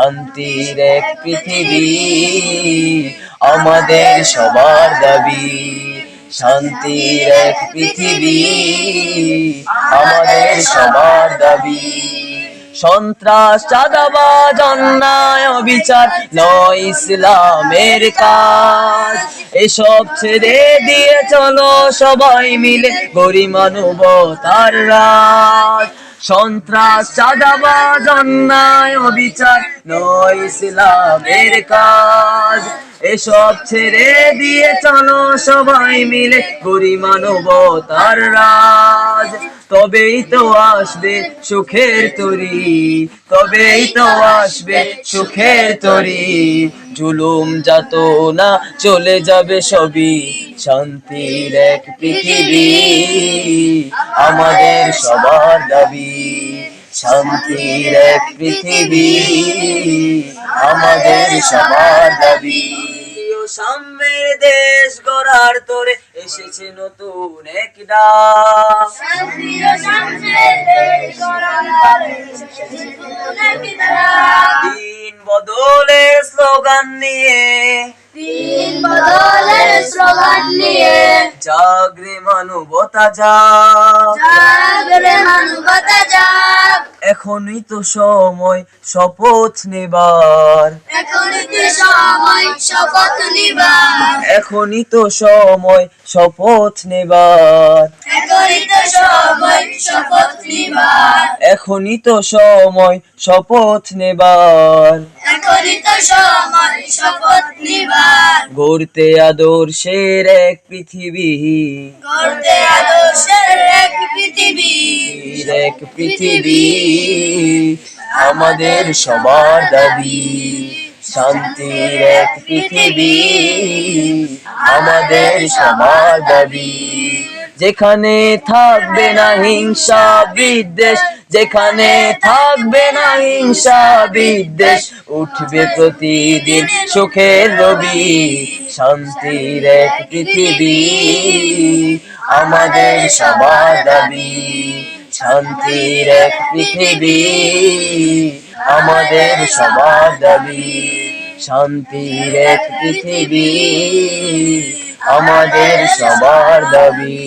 শান্তির এক পৃথিবী আমাদের সবার দাবি। শান্তির এক পৃথিবী আমাদের সবার দাবি। সন্ত্রাস, চাঁদাবাজ, অন্যায়, অবিচার নয় ইসলামের কাজ। এসব ছেড়ে দিয়ে চলো সবাই মিলে গড়ি মানবতার রাজ। সন্ত্রাস, চাঁদাবাজ, অন্যায়, অবিচার নয় ইসলামের কাজ। এসব ছেড়ে দিয়ে চলো সবাই মিলে গড়ি মানবতার রাজ। তবেই তো আসবে সুখের তরি, তবেই তো আসবে সুখের তরি। জুলুম যাতনা চলে যাবে সবই, শান্তির এক পৃথিবী আমাদের সবার দাবি। শান্তির এক পৃথিবী আমাদের সবার দাবি। সাম্যের দেশ গড়ার তোরে এসেছে নতুন এক ডাক। দিন বদলের স্লোগান নিয়ে, দিন বদলের স্লোগান নিয়ে জাগরে মানবতা জাগ, জাগরে মানবতা জাগ। এখনই তো সময় শপথ নেবার, এখনই তো সময় শপথ নিবার, এখনই তো সময় শপথ নেবার, এখনই তো সময় শপথ নিবার, এখনই তো সময় শপথ নেবার। এখনই তো সময় শপথ নিবার। গড়তে আদর্শের এক পৃথিবী, গড়তে আদর্শের এক পৃথিবী, এক পৃথিবী আমাদের সবার দাবি। শান্তির এক পৃথিবী আমাদের সবার দাবি। যেখানে থাকবে না হিংসা বিদ্বেষ, যেখানে থাকবে না হিংসা বিদ্বেষ, উঠবে প্রতিদিন সুখের রবি। শান্তির এক পৃথিবী আমাদের সবার দাবি। শান্তির এক পৃথিবী আমাদের সবার দাবি। শান্তির এক পৃথিবী আমাদের সবার দাবি।